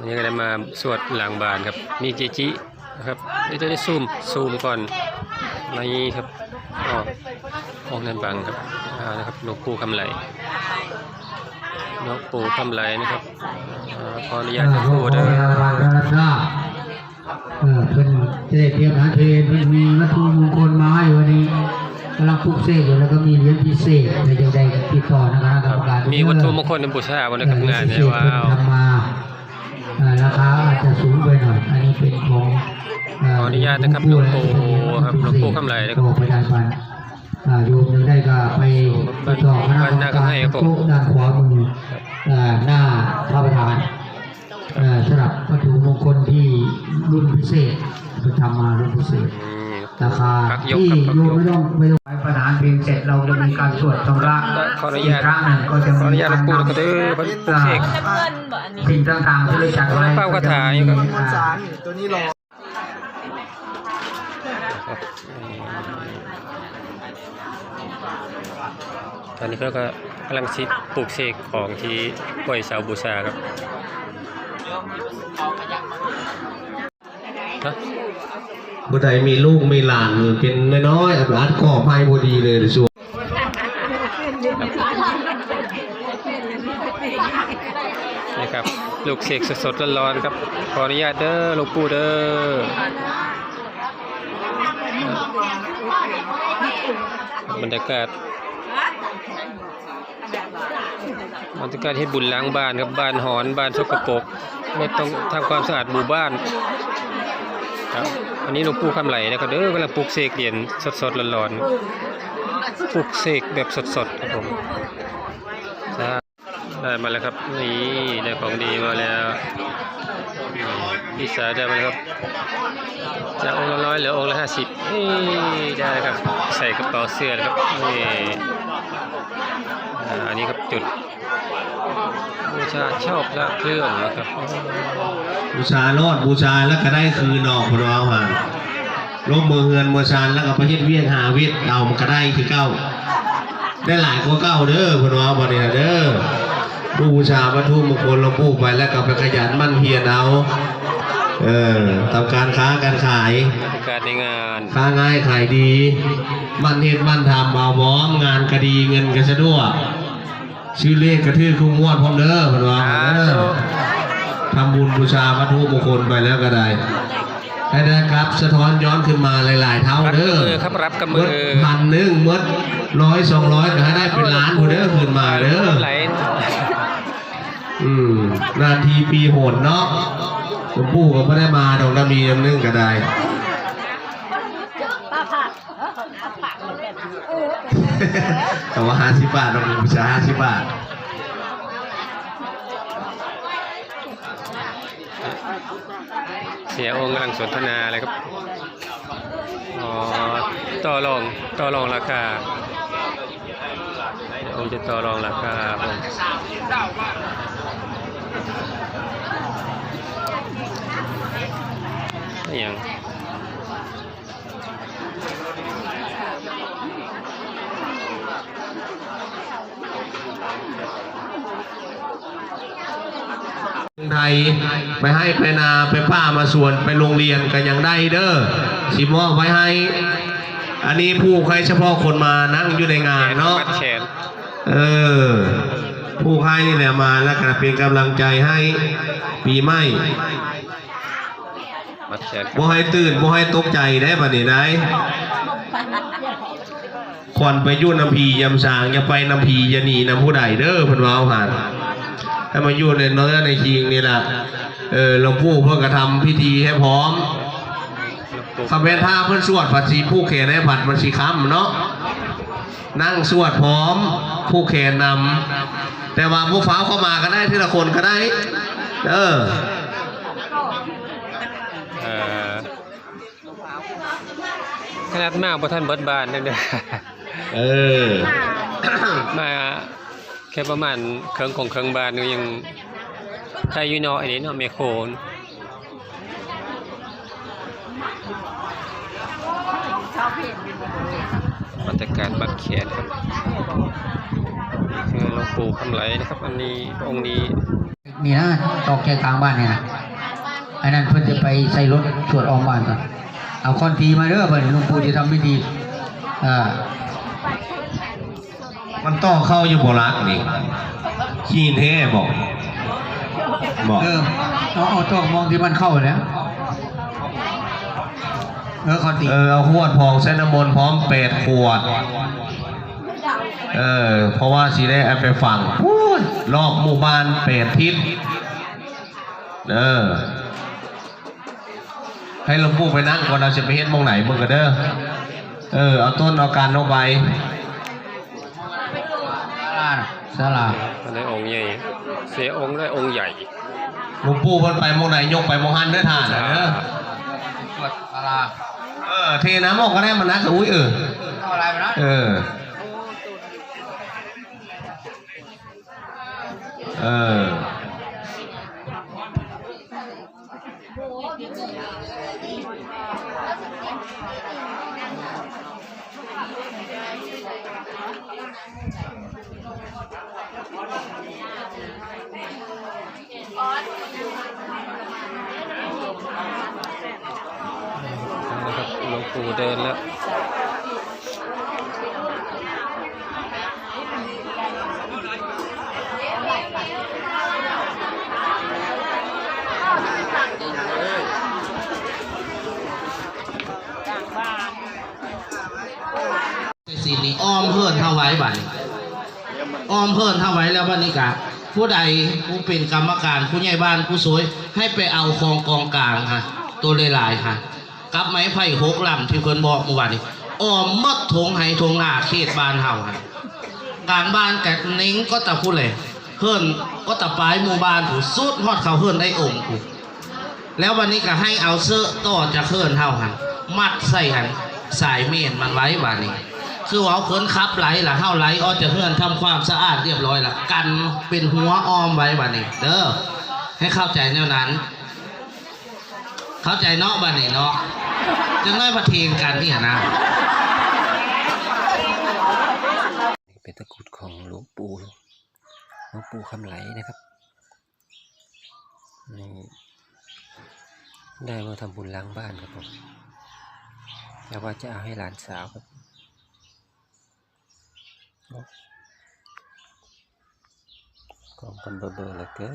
นี่ก็ได้มาสวดหลังบานครับมีเจจินะครับเดี๋ยวจะได้ซูมก่อนนี่ครับห้องนั้นบังครับนะครับหลวงปู่คำไหลหลวงปู่คำไหลนะครับขออนุญาตจะพูดนะเป็นเจดีย์เทียมหาเทนมีวัตถุมงคลมาให้วันนี้กำลังปลุกเสกอยู่แล้วก็มีเหรียญพิเศษในยังไงติดต่อนะครับกรรมการมีวัตถุมงคลในบูชาวันนี้ทำงานเนี่ยว้าวทำมาราคาอาจจะสูงไปหน่อยอันนี้เป็นของขออนุญาตนะครับหลวงปู่ครับหลวงปู่คำไหลนะครับไปได้ไปโยมยังได้ก็ไปติดต่อคณะกรรมการโต๊ะด้านขวามือหน้าพระประธานสำหรับวัตถุมงคลที่รุ่นพิเศษไปทำมารุ่นพิเศษราคาที่โยมไม่ต้องไปประธานเพลงเสร็จเราจะมีการสวดชำระอีกครั้งหนึ่งก็จะมีการนำสิ่งต่างๆที่ได้จัดไว้เป้ากระถายตัวนี้รอตอนนี้เขาก็กำลังชิดปลูกเสกของที่ปล่อยเสาบูชาครับผู้ใดมีลูกมีหลานเป็นน้อยๆหลานก่อไม้พอดีเลยช่วงนี่ครับลูกเสกสดๆร้อนๆครับขออนุญาตเด้อหลวงปู่เด้อบรรยากาศให้บุญล้างบ้านครับบ้านหอนบ้านสกปรกไม่ต้องทำความสะอาดหมู่บ้านครับอันนี้หลวงปู่คำไหลนะครับเด้อกำลังปลูกเสกเหรียญสดๆร้อนๆปลูกเสกแบบสดๆครับผมได้มาแล้วครับนี่ได้ของดีมาแล้วพี่สาวได้มาแล้วครับจากองค์ละ100เหลือองค์ละ50นี่ได้ครับใส่กระเป๋าเสื้อครับนี่อันนี้ครับจุดบูชาชอบละเครื่องนะครับบูชาโลดบูชาแล้วก็ได้คืนออกพอเอามาลงมือเงินบูชาแล้วก็ประเทศเวียนหาเวียนเอามันก็ได้คือเก้าได้หลายกว่าเก้าเด้อพอเอามาเนี่ยเด้อบูชาวัตถุมงคลเราปลูกไปแล้วก็ไปขยันมั่นเพียรเอาทำการค้าการขายการในงานค้าง่ายขายดีมันเห็นมันทำเอาบ้อมงานคดีเงินกระสะดวกชื่อเลขกระทืบคุ้มงวดพร้อมเด้อพอเอาทำบุญบูชาวัตถุมงคลไปแล้วก็ได้ให้ได้ครับสะท้อนย้อนขึ้นมาหลายๆเท่าเด้อครับรับกับมือ1,000มด100 200ก็ให้ได้เป็นล้านเด้อขึ้นมาเด้อนาทีปีโหดเนาะหลวงปู่ก็ไม่ได้มาดอกน้ำมีน้ำนึ่งก็ได้แต่ว่า50 บาทเราบูชา50 บาทเสียองค์กำลังสนทนาอะไรครับต่อรองราคาองค์จะต่อรองราคาผมอย่างไทยไปให้ไปนาไปป้ามาส่วนไปโรงเรียนกันยังได้เด้อสิมอบไว้ให้อันนี้ผู้ใครเฉพาะคนมานั่งอยู่ในงานเนาะผู้ใครนี่แหละมาแล้วก็เป็นกำลังใจให้ปีใหม่บ่ให้ตื่นบ่ให้ตกใจได้บัดนี้ได้ควันไปยุ่นน้ำพียำสางอย่าไปน้ำพีอย่าหนีน้ำผู้ใดเด้อเพิ่นว่าเอาผ่านให้มายุ่นในเนื้อในคิงนี่แหละหลวงปู่เพื่อกระทำพิธีให้พร้อมคำเป็นท่าเพื่อนสวดผัดสีผู้เขนให้ผัดมันสีค้ำเนาะนั่งสวดพร้อมผู้เขนนำแต่ว่าผู้ฟ้าเข้ามาก็ได้ทีละคนก็ได้ขนาดมากพอท่านเบิดบานนั่นเด้อมาแค่ประมาณเครื่องบานก็ยังใครอยู่เนาะไอ้นี่เนาะเมโครบรรยากาศบัดแขนครับนี่คือหลวงปู่คำไหลนะครับอันนี้องค์นี้ นี่นะตอกใจกลางบ้านเนี่ยนะอันนั้นเพิ่นจะไปใส่รถสวดออมบ้านก่อนเอาคอนทีมาเด้อบัดนี้หลวงปู่จะทำพิธีมันต้องเข้าอยู่โบราณนี่ขี้แท้บอกเอาต้องมองที่มันเข้าแล้วคอนทีเอาขวดพองเส้นน้ำมนต์พร้อม8 ขวดเพราะว่าสีได้เอาไปฝังรอบหมู่บ้าน8 ทิศให้หลวงปู่ไปนั่งก่อนเราจะไปเฮ็ดมองไหนมึงก็เด้อเอาต้นเอาการเอาใบศาลาได้องค์ใหญ่เสียองค์ได้องค์ใหญ่หลวงปู่คนไปมองไหนยกไปมองหันเด้อท่านศาลาเทน้ำออกก็ได้มันนักอุ้ยอะไรมานะนะครับหลวงปู่เดินแล้วสีนี้อ้อมเพิ่นเท่าไว้บัดอ้อมเพิ่นเท่าไว้แล้วบัดนี้กะผู้ใดผู้เป็นกรรมการผู้ใหญ่บ้านผู้สวยให้ไปเอาของกองกลางค่ะตัวหลายๆค่ะกับไม้ไผ่6 ลำที่เพิ่นบอกเมื่อวานนี้อ้อมมัดทงไห้ทงหน้าเขตบ้านเฮาค่ะกลางบ้านแกนิ้งก็ตะผู้เลยเพิ่นก็ตะปลายหมู่บ้านผู้สุดฮอดเขาเพิ่นได้องค์ผู้แล้ววันนี้ก็ให้เอาเสื้อต่อจากเพิ่นเฮาหันมัดใส่หันสายเมนมันไว้บัดนี้คือว่าเพิ่นขับไหลล่ะเฮาไหลออกจากเฮือนทำความสะอาดเรียบร้อยล่ะกันเป็นหัวอ้อมไว้บัดนี้เด้อให้เข้าใจแนวนั้นเข้าใจเนาะบัดนี้เนาะจึงได้ประเทงกันที่หนะเป็นตะกรุดของหลวงปู่คำไหลนะครับนี่ได้มาทำบุญล้างบ้านครับผมแล้วว่าจะเอาให้หลานสาวครับกองกันเบอร์เหลือเกิน